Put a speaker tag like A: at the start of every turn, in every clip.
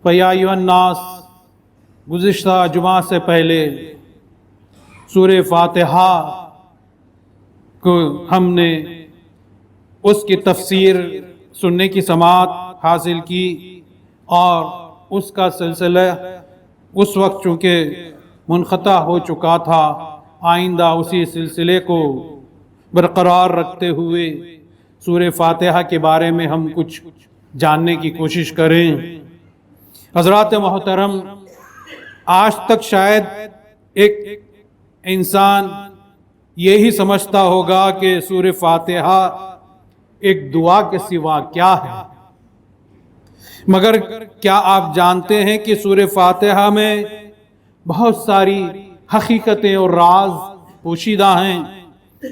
A: فیا ایھا الناس گزشتہ جمعہ سے پہلے سورہ فاتحہ کو ہم نے اس کی تفسیر سننے کی سماعت حاصل کی، اور اس کا سلسلہ اس وقت چونکہ منقطع ہو چکا تھا، آئندہ اسی سلسلے کو برقرار رکھتے ہوئے سورہ فاتحہ کے بارے میں ہم کچھ جاننے کی کوشش کریں۔ حضرات محترم، آج تک شاید ایک انسان یہی سمجھتا ہوگا کہ سورہ فاتحہ ایک دعا کے سوا کیا ہے، مگر کیا آپ جانتے ہیں کہ سورہ فاتحہ میں بہت ساری حقیقتیں اور راز پوشیدہ ہیں؟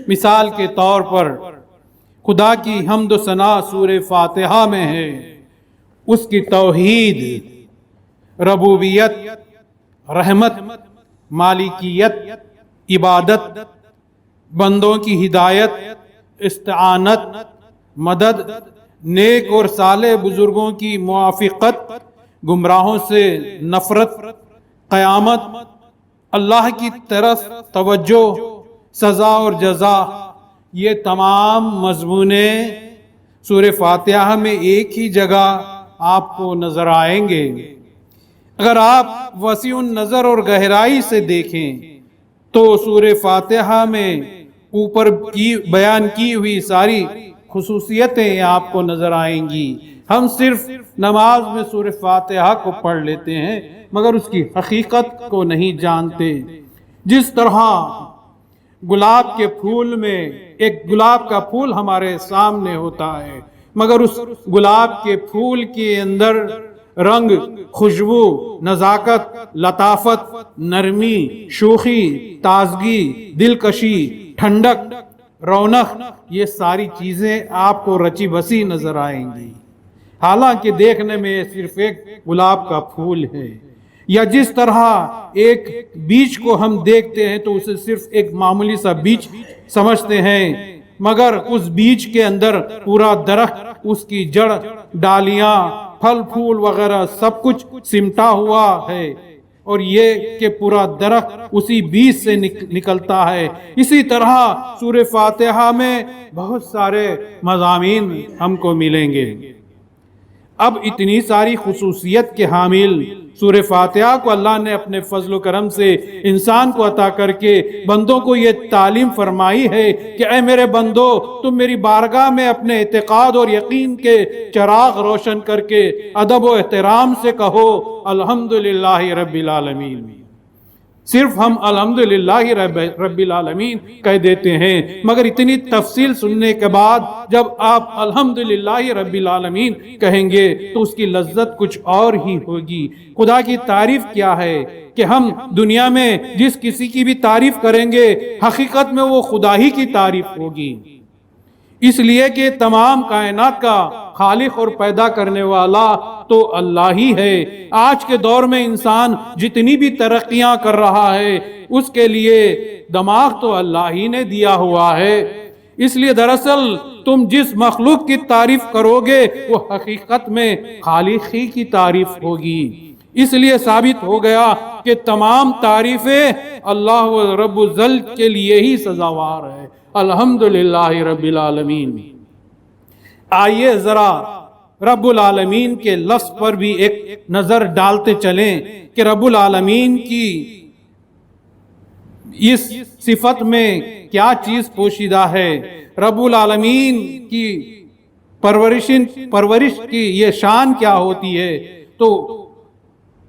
A: مثال کے طور پر خدا کی حمد و ثنا سورہ فاتحہ میں ہے، اس کی توحید، ربوبیت، رحمت، مالکیت، عبادت، بندوں کی ہدایت، استعانت، مدد، نیک اور صالح بزرگوں کی موافقت، گمراہوں سے نفرت، قیامت، اللہ کی طرف توجہ، سزا اور جزا، یہ تمام مضمونیں سورہ فاتحہ میں ایک ہی جگہ آپ کو نظر آئیں گے۔ اگر آپ وسیع النظر اور گہرائی سے دیکھیں تو سورہ فاتحہ میں اوپر کی بیان کی ہوئی ساری خصوصیتیں آپ کو نظر آئیں گی۔ ہم صرف نماز میں سورہ فاتحہ کو پڑھ لیتے ہیں مگر اس کی حقیقت کو نہیں جانتے۔ جس طرح گلاب کے پھول میں ایک گلاب کا پھول ہمارے سامنے ہوتا ہے، مگر اس گلاب کے پھول کے اندر رنگ، خوشبو، نزاکت، لطافت، نرمی، شوخی، تازگی، دلکشی، ٹھنڈک، رونق، یہ ساری چیزیں آپ کو رچی بسی نظر آئیں گی، حالانکہ دیکھنے میں یہ صرف ایک گلاب کا پھول ہے۔ یا جس طرح ایک بیج کو ہم دیکھتے ہیں تو اسے صرف ایک معمولی سا بیج سمجھتے ہیں، مگر اس بیج کے اندر پورا درخت، اس کی جڑ، ڈالیاں، پھل پھول وغیرہ سب کچھ سمٹا ہوا ہے، اور یہ کہ پورا درخت اسی بیج سے نکلتا ہے۔ اسی طرح سورہ فاتحہ میں بہت سارے مضامین ہم کو ملیں گے۔ اب اتنی ساری خصوصیت کے حامل سورہ فاتحہ کو اللہ نے اپنے فضل و کرم سے انسان کو عطا کر کے بندوں کو یہ تعلیم فرمائی ہے کہ اے میرے بندو، تم میری بارگاہ میں اپنے اعتقاد اور یقین کے چراغ روشن کر کے ادب و احترام سے کہو الحمدللہ رب العالمین۔ صرف ہم الحمدللہ رب العالمین کہہ دیتے ہیں، مگر اتنی تفصیل سننے کے بعد جب آپ الحمدللہ رب العالمین کہیں گے تو اس کی لذت کچھ اور ہی ہوگی۔ خدا کی تعریف کیا ہے کہ ہم دنیا میں جس کسی کی بھی تعریف کریں گے حقیقت میں وہ خدا ہی کی تعریف ہوگی، اس لیے کہ تمام کائنات کا خالق اور پیدا کرنے والا تو اللہ ہی ہے۔ آج کے دور میں انسان جتنی بھی ترقیاں کر رہا ہے اس کے لیے دماغ تو اللہ ہی نے دیا ہوا ہے، اس لیے دراصل تم جس مخلوق کی تعریف کرو گے وہ حقیقت میں خالق ہی کی تعریف ہوگی۔ اس لیے ثابت ہو گیا کہ تمام تعریفیں اللہ و رب الجل کے لیے ہی سزاوار ہے۔ الحمدللہ رب العالمین۔ آئیے ذرا رب العالمین کے لفظ پر بھی ایک نظر ڈالتے چلیں کہ رب العالمین کی اس صفت میں کیا چیز پوشیدہ ہے۔ رب العالمین کی پرورش کی یہ شان کیا ہوتی ہے، تو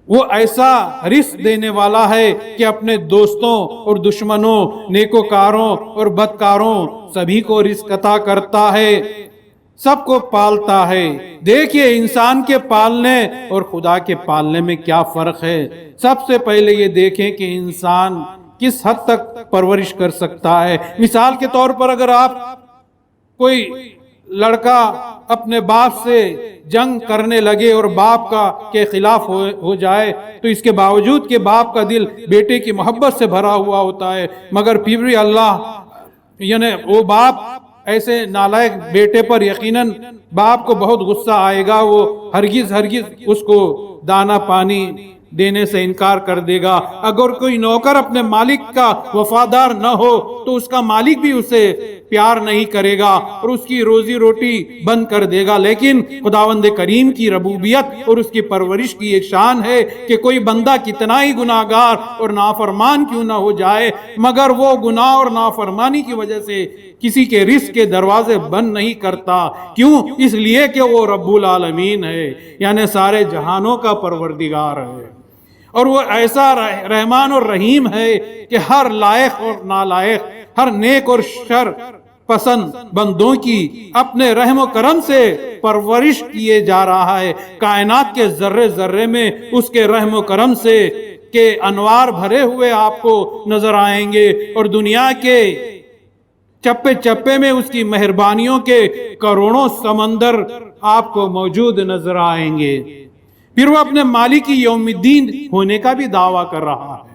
A: وہ ایسا رزق دینے والا ہے کہ اپنے دوستوں اور دشمنوں، نیکوکاروں اور بدکاروں سبھی کو رزق عطا کرتا ہے، سب کو پالتا ہے۔ دیکھیے انسان کے پالنے اور خدا کے پالنے میں کیا فرق ہے۔ سب سے پہلے یہ دیکھیں کہ انسان کس حد تک پرورش کر سکتا ہے۔ مثال کے طور پر اگر آپ کوئی لڑکا اپنے باپ سے جنگ کرنے لگے اور باپ کے خلاف ہو جائے تو اس کے باوجود کہ باپ کا دل بیٹے کی محبت سے بھرا ہوا ہوتا ہے، مگر پھر بھی اللہ یعنی وہ باپ ایسے نالائق بیٹے پر یقیناً باپ کو بہت غصہ آئے گا، وہ ہرگز اس کو دانا پانی دینے سے انکار کر دے گا۔ اگر کوئی نوکر اپنے مالک کا وفادار نہ ہو تو اس کا مالک بھی اسے پیار نہیں کرے گا اور اس کی روزی روٹی بند کر دے گا۔ لیکن خداوند کریم کی ربوبیت اور اس کی پرورش کی ایک شان ہے کہ کوئی بندہ کتنا ہی گناہگار اور نافرمان کیوں نہ ہو جائے، مگر وہ گناہ اور نافرمانی کی وجہ سے کسی کے رزق کے دروازے بند نہیں کرتا۔ کیوں؟ اس لیے کہ وہ رب العالمین ہے، یعنی سارے جہانوں کا پروردگار ہے، اور وہ ایسا رحمان اور رحیم ہے کہ ہر لائق اور نالائق، ہر نیک اور شر پسند بندوں کی اپنے رحم و کرم سے پرورش کیے جا رہا ہے۔ کائنات کے ذرے ذرے میں اس کے رحم و کرم سے کے انوار بھرے ہوئے آپ کو نظر آئیں گے، اور دنیا کے چپے چپے میں اس کی مہربانیوں کے کروڑوں سمندر آپ کو موجود نظر آئیں گے۔ پھر وہ اپنے مالک یوم الدین ہونے کا بھی دعویٰ کر رہا ہے،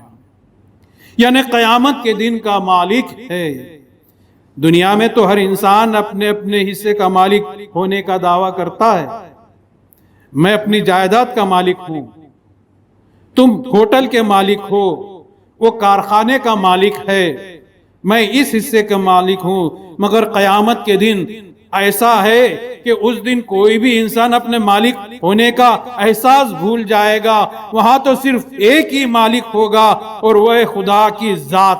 A: یعنی قیامت کے دن کا مالک ہے۔ دنیا میں تو ہر انسان اپنے اپنے حصے کا مالک ہونے کا دعویٰ کرتا ہے۔ میں اپنی جائیداد کا مالک ہوں، تم ہوٹل کے مالک ہو، وہ کارخانے کا مالک ہے، میں اس حصے کا مالک ہوں۔ مگر قیامت کے دن ایسا ہے کہ اس دن کوئی بھی انسان اپنے مالک ہونے کا احساس بھول جائے گا۔ وہاں تو صرف ایک ہی مالک ہوگا، اور وہ خدا کی ذات۔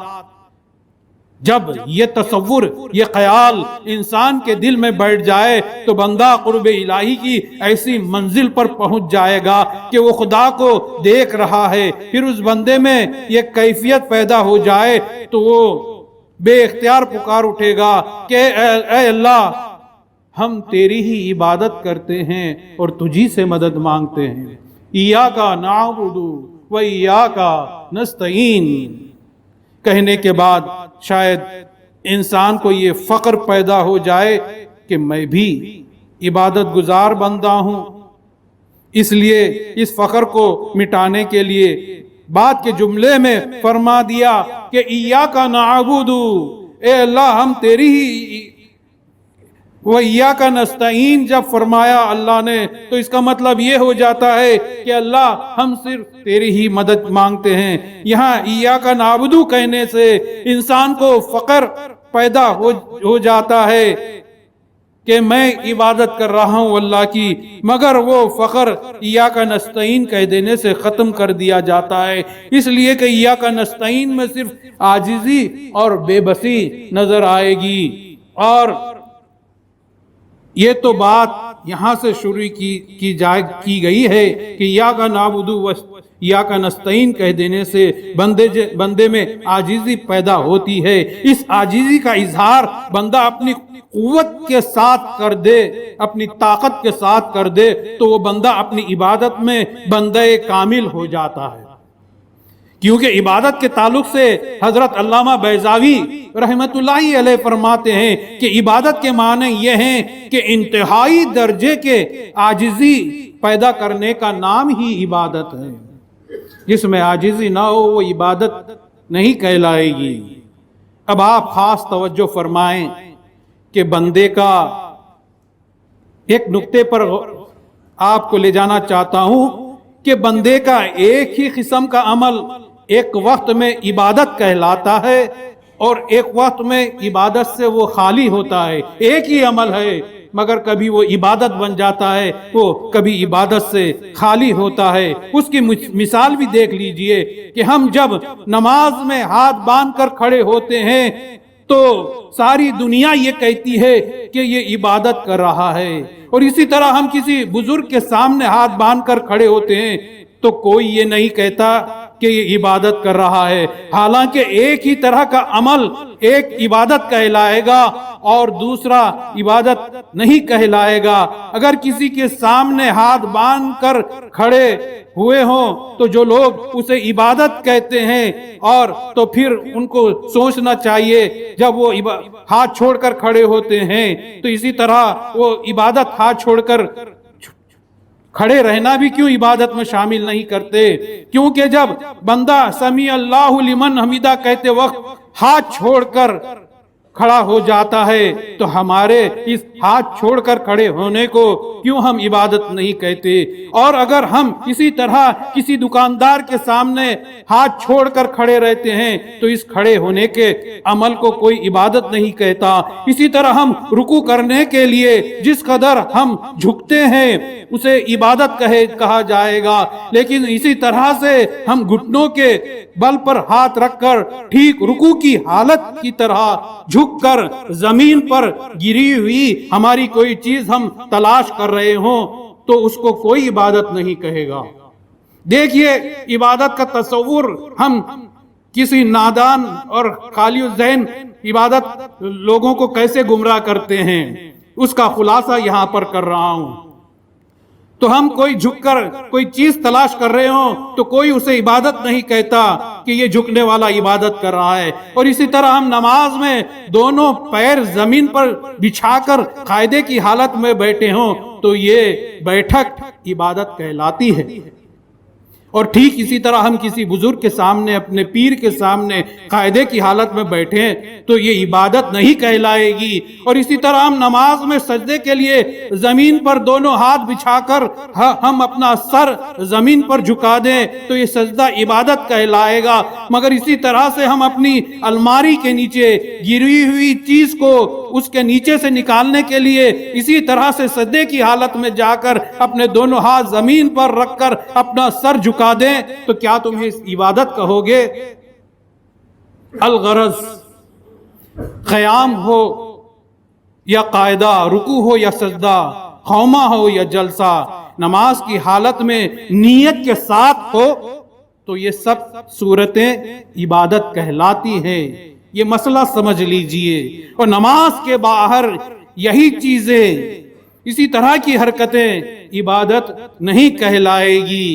A: جب یہ تصور، یہ خیال انسان کے دل میں بیٹھ جائے تو بندہ قرب الہی کی ایسی منزل پر پہنچ جائے گا کہ وہ خدا کو دیکھ رہا ہے۔ پھر اس بندے میں یہ کیفیت پیدا ہو جائے تو وہ بے اختیار پکار اٹھے گا کہ اے اللہ، ہم تیری ہی عبادت کرتے ہیں اور تجھی سے مدد مانگتے ہیں۔ ایاک نعبد و ایاک نستعین کہنے کے بعد شاید انسان کو یہ فخر پیدا ہو جائے کہ میں بھی عبادت گزار بندہ ہوں۔ اس لیے اس فخر کو مٹانے کے لیے بعد کے جملے میں فرما دیا کہ ایاک نعبد، اے اللہ ہم تیری ہی، وَإِيَّاكَ نَسْتَعِينُ جب فرمایا اللہ نے تو اس کا مطلب یہ ہو جاتا ہے کہ اللہ ہم صرف تیری ہی مدد مانگتے ہیں۔ یہاں ایاک نعبد کہنے سے انسان کو فخر پیدا ہو جاتا ہے کہ میں عبادت کر رہا ہوں اللہ کی، مگر وہ فخر ایاک نستعین کہہ دینے سے ختم کر دیا جاتا ہے، اس لیے کہ ایاک نستعین میں صرف عاجزی اور بے بسی نظر آئے گی۔ اور یہ تو بات یہاں سے شروع کی گئی ہے کہ ایاک نعبد و ایاک نستعین کہہ دینے سے بندے میں عاجزی پیدا ہوتی ہے۔ اس عاجزی کا اظہار بندہ اپنی قوت کے ساتھ کر دے، اپنی طاقت کے ساتھ کر دے تو وہ بندہ اپنی عبادت میں بندہ کامل ہو جاتا ہے۔ کیونکہ عبادت کے تعلق سے حضرت علامہ بیضاوی رحمت اللہ علیہ فرماتے ہیں کہ عبادت کے معنی یہ ہیں کہ انتہائی درجے کے عاجزی پیدا کرنے کا نام ہی عبادت ہے۔ جس میں عاجزی نہ ہو وہ عبادت نہیں کہلائے گی۔ اب آپ خاص توجہ فرمائیں کہ بندے کا ایک نقطے پر آپ کو لے جانا چاہتا ہوں کہ بندے کا ایک ہی قسم کا عمل ایک وقت میں عبادت کہلاتا ہے اور ایک وقت میں عبادت سے وہ خالی ہوتا ہے۔ ایک ہی عمل ہے مگر کبھی وہ عبادت بن جاتا ہے، وہ کبھی عبادت سے خالی ہوتا ہے۔ اس کی مثال بھی دیکھ لیجئے کہ ہم جب نماز میں ہاتھ باندھ کر کھڑے ہوتے ہیں تو ساری دنیا یہ کہتی ہے کہ یہ عبادت کر رہا ہے، اور اسی طرح ہم کسی بزرگ کے سامنے ہاتھ باندھ کر کھڑے ہوتے ہیں تو کوئی یہ نہیں کہتا کہ یہ عبادت کر رہا ہے، حالانکہ ایک ہی طرح کا عمل ایک عبادت کہلائے گا اور دوسرا عبادت نہیں کہلائے گا۔ اگر کسی کے سامنے ہاتھ باندھ کر کھڑے ہوئے ہوں تو جو لوگ اسے عبادت کہتے ہیں، اور تو پھر ان کو سوچنا چاہیے جب وہ ہاتھ چھوڑ کر کھڑے ہوتے ہیں تو اسی طرح وہ عبادت ہاتھ چھوڑ کر کھڑے رہنا بھی کیوں عبادت میں شامل نہیں کرتے؟ کیونکہ جب بندہ سمیع اللہ لمن حمیدہ کہتے وقت ہاتھ چھوڑ کر کھڑا ہو جاتا ہے تو ہمارے اس ہاتھ چھوڑ کر کھڑے ہونے کو کیوں ہم عبادت نہیں کہتے؟ اور اگر ہم اسی طرح کسی دکاندار کے سامنے ہاتھ چھوڑ کر کھڑے رہتے ہیں تو اس کھڑے ہونے کے عمل کو کوئی عبادت نہیں کہتا۔ اسی طرح ہم رکوع کرنے کے لیے جس قدر ہم جھکتے ہیں اسے عبادت کہا جائے گا، لیکن اسی طرح سے ہم گھٹنوں کے بل پر ہاتھ رکھ کر ٹھیک رکوع کی حالت کی طرح جھک کر زمین پر گری ہوئی ہماری کوئی چیز ہم تلاش کر رہے ہوں تو اس کو کوئی عبادت نہیں کہے گا۔ دیکھیے عبادت کا تصور ہم کسی نادان اور خالی الذہن عبادت لوگوں کو کیسے گمراہ کرتے ہیں، اس کا خلاصہ یہاں پر کر رہا ہوں۔ تو ہم کوئی جھک کر کوئی چیز تلاش کر رہے ہوں تو کوئی اسے عبادت نہیں کہتا کہ یہ جھکنے والا عبادت کر رہا ہے۔ اور اسی طرح ہم نماز میں دونوں پیر زمین پر بچھا کر قاعدے کی حالت میں بیٹھے ہوں تو یہ بیٹھک عبادت کہلاتی ہے۔ اور ٹھیک اسی طرح ہم کسی بزرگ کے سامنے، اپنے پیر کے سامنے قاعدے کی حالت میں بیٹھیں تو یہ عبادت نہیں کہلائے گی۔ اور اسی طرح ہم نماز میں سجدے کے لیے زمین پر دونوں ہاتھ بچھا کر ہم اپنا سر زمین پر جھکا دیں تو یہ سجدہ عبادت کہلائے گا۔ مگر اسی طرح سے ہم اپنی الماری کے نیچے گری ہوئی چیز کو اس کے نیچے سے نکالنے کے لیے اسی طرح سے سجدے کی حالت میں جا کر اپنے دونوں ہاتھ زمین پر رکھ کر اپنا سر جھکا دیں تو کیا تمہیں اس عبادت کہو گے؟ الغرض قیام ہو یا قاعدہ، رکوع ہو یا سجدہ، قومہ ہو یا جلسہ، نماز کی حالت میں نیت کے ساتھ ہو تو یہ سب صورتیں عبادت کہلاتی ہیں۔ یہ مسئلہ سمجھ لیجئے۔ اور نماز کے باہر یہی چیزیں، اسی طرح کی حرکتیں عبادت نہیں کہلائے گی۔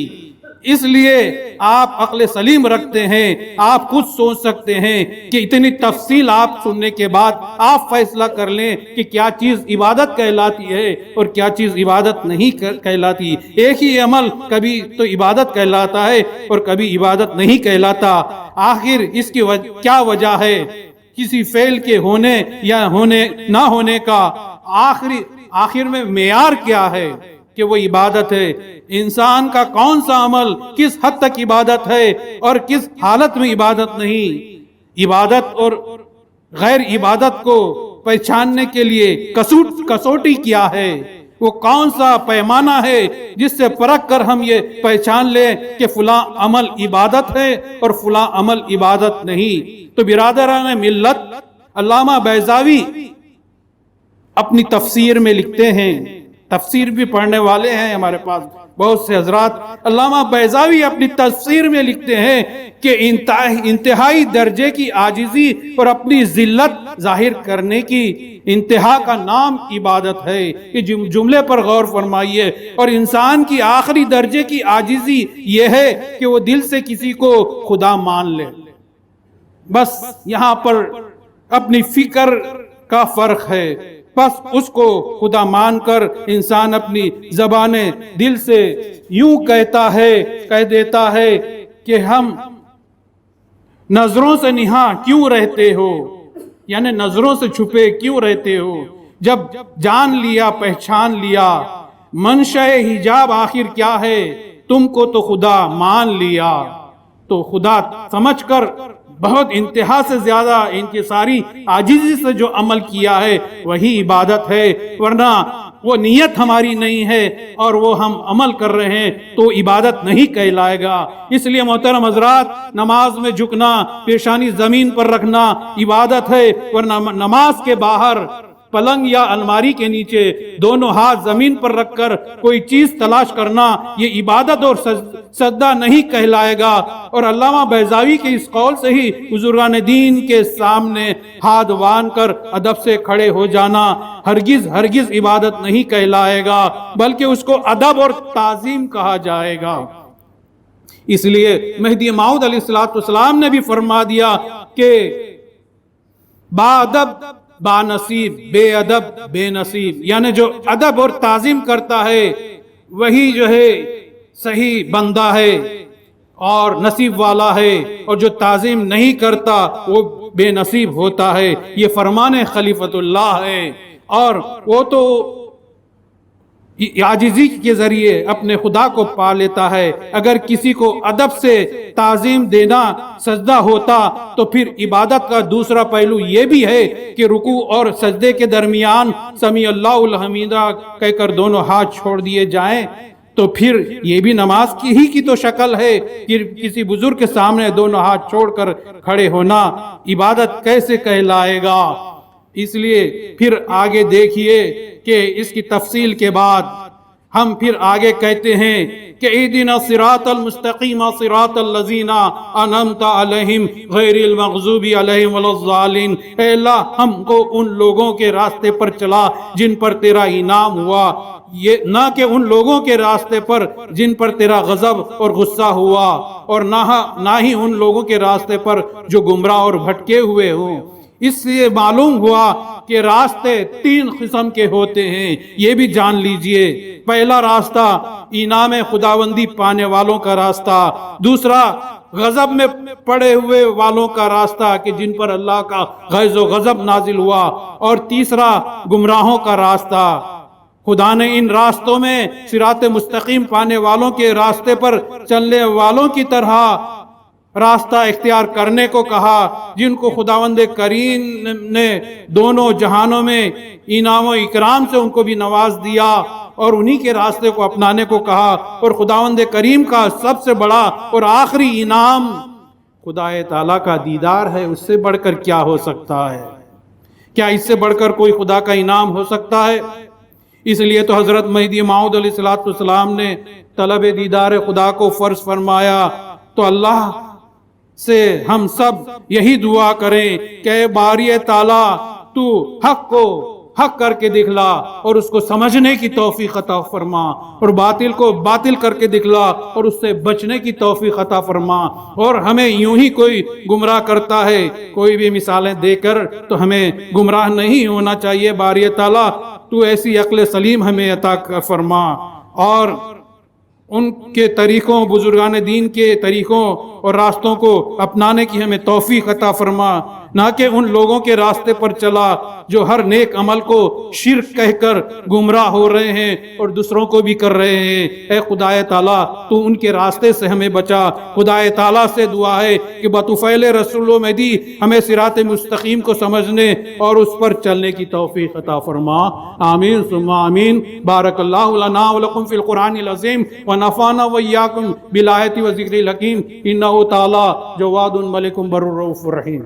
A: اس لیے آپ عقل سلیم رکھتے ہیں، آپ خود سوچ سکتے ہیں کہ اتنی تفصیل آپ سننے کے بعد آپ فیصلہ کر لیں کہ کیا چیز عبادت کہلاتی ہے اور کیا چیز عبادت نہیں کہلاتی۔ ایک ہی عمل کبھی تو عبادت کہلاتا ہے اور کبھی عبادت نہیں کہلاتا۔ آخر اس کی کیا وجہ ہے؟ کسی فعل کے ہونے یا نہ ہونے کا آخر میں معیار کیا ہے کہ وہ عبادت ہے؟ انسان کا کون سا عمل کس حد تک عبادت ہے اور کس حالت میں عبادت نہیں؟ عبادت اور غیر عبادت کو پہچاننے کے لیے کسوٹی کیا ہے؟ وہ کون سا پیمانہ ہے جس سے پرکھ کر ہم یہ پہچان لیں کہ فلاں عمل عبادت ہے اور فلاں عمل عبادت نہیں؟ تو برادران ملت، علامہ بیضاوی اپنی تفسیر میں لکھتے ہیں، تفسیر بھی پڑھنے والے ہیں ہمارے پاس بہت سے حضرات۔ علامہ بیضاوی اپنی تفسیر میں لکھتے ہیں کہ انتہائی درجے کی عاجزی اور اپنی ذلت ظاہر کرنے کی انتہا کا نام عبادت ہے۔ یہ جملے پر غور فرمائیے۔ اور انسان کی آخری درجے کی عاجزی یہ ہے کہ وہ دل سے کسی کو خدا مان لے۔ بس یہاں پر اپنی فکر کا فرق ہے۔ بس اس کو خدا مان کر انسان اپنی زبان دل سے یوں کہہ دیتا ہے کہ ہم نظروں سے نہاں کیوں رہتے ہو، یعنی نظروں سے چھپے کیوں رہتے ہو؟ جب جان لیا، پہچان لیا منشأ حجاب آخر کیا ہے، تم کو تو خدا مان لیا، تو خدا سمجھ کر بہت انتہا سے زیادہ ان کی ساری عاجزی سے جو عمل کیا ہے وہی عبادت ہے۔ ورنہ وہ نیت ہماری نہیں ہے اور وہ ہم عمل کر رہے ہیں تو عبادت نہیں کہلائے گا۔ اس لیے محترم حضرات، نماز میں جھکنا، پیشانی زمین پر رکھنا عبادت ہے، ورنہ نماز کے باہر پلنگ یا الماری کے نیچے دونوں ہاتھ زمین پر رکھ کر کوئی چیز تلاش کرنا یہ عبادت اور سجدہ نہیں کہلائے گا۔ اور علامہ بیضاوی کے اس قول سے ہی بزرگان دین کے سامنے ہاتھ باندھ کر ادب سے کھڑے ہو جانا ہرگز عبادت نہیں کہلائے گا، بلکہ اس کو ادب اور تعظیم کہا جائے گا۔ اس لیے مہدی موعود علیہ السلام نے بھی فرما دیا کہ با ادب با نصیب، بے ادب بے نصیب، یعنی جو ادب اور تعظیم کرتا ہے وہی جو ہے صحیح بندہ ہے اور نصیب والا ہے، اور جو تعظیم نہیں کرتا وہ بے نصیب ہوتا ہے۔ یہ فرمان خلیفۃ اللہ ہے، اور وہ تو عاجزی کے ذریعے اپنے خدا کو پا لیتا ہے۔ اگر کسی کو ادب سے تعظیم دینا سجدہ ہوتا تو پھر عبادت کا دوسرا پہلو یہ بھی ہے کہ رکوع اور سجدے کے درمیان سمیع اللہ الحمیدہ کہہ کر دونوں ہاتھ چھوڑ دیے جائیں، تو پھر یہ بھی نماز کی تو شکل ہے کہ کسی بزرگ کے سامنے دونوں ہاتھ چھوڑ کر کھڑے ہونا عبادت کیسے کہلائے گا؟ اس لیے پھر آگے دیکھیے کہ اس کی تفصیل کے بعد ہم پھر آگے کہتے ہیں کہ اہدنا الصراط المستقیم صراط الذین انعمت علیہم غیر المغضوب علیہم ولا الضالین۔ اے اللہ ہم کو ان لوگوں کے راستے پر چلا جن پر تیرا انعام ہوا، یہ نہ کہ ان لوگوں کے راستے پر جن پر تیرا غضب اور غصہ ہوا، اور نہ ہی ان لوگوں کے راستے پر جو گمراہ اور بھٹکے ہوئے ہوں۔ اس سے معلوم ہوا کہ راستے تین قسم کے ہوتے ہیں، یہ بھی جان لیجئے۔ پہلا راستہ انعام خداوندی پانے والوں کا راستہ، دوسرا غضب میں پڑے ہوئے والوں کا راستہ کہ جن پر اللہ کا غیظ و غضب نازل ہوا، اور تیسرا گمراہوں کا راستہ۔ خدا نے ان راستوں میں صراط مستقیم پانے والوں کے راستے پر چلنے والوں کی طرح راستہ اختیار کرنے کو کہا، جن کو خداوند کریم نے دونوں جہانوں میں انعام و اکرام سے ان کو بھی نواز دیا، اور انہی کے راستے کو اپنانے کو کہا۔ اور خداوند کریم کا سب سے بڑا اور آخری انعام خدا تعالیٰ کا دیدار ہے۔ اس سے بڑھ کر کیا ہو سکتا ہے؟ کیا اس سے بڑھ کر کوئی خدا کا انعام ہو سکتا ہے؟ اس لیے تو حضرت مہدی موعود علیہ السلام نے طلب دیدار خدا کو فرض فرمایا۔ تو اللہ سے ہم سب یہی دعا کریں کہ اے باری تعالیٰ تو حق کو حق کر کے دکھلا اور اس کو سمجھنے کی توفیق عطا فرما، اور باطل کو باطل کر کے دکھلا اور اس سے بچنے کی توفیق عطا فرما۔ اور ہمیں یوں ہی کوئی گمراہ کرتا ہے کوئی بھی مثالیں دے کر تو ہمیں گمراہ نہیں ہونا چاہیے۔ باری تعالیٰ تو ایسی عقل سلیم ہمیں عطا فرما، اور ان کے طریقوں بزرگان دین کے طریقوں اور راستوں کو اپنانے کی ہمیں توفیق عطا فرما، نہ کہ ان لوگوں کے راستے پر چلا جو ہر نیک عمل کو شرک کہہ کر گمراہ ہو رہے ہیں اور دوسروں کو بھی کر رہے ہیں۔ اے خدا تعالیٰ تو ان کے راستے سے ہمیں بچا۔ خدا تعالیٰ سے دعا ہے کہ بطفیل رسول و مہدی ہمیں صراط مستقیم کو سمجھنے اور اس پر چلنے کی توفیق عطا فرما۔ آمین ثم آمین۔ بارک اللہ لنا ولکم فی القرآن العظیم ونفعنا وإیاکم بالآیات و ذکر الحکیم، انہ تعالیٰ جواد ملک بر رؤوف رحیم۔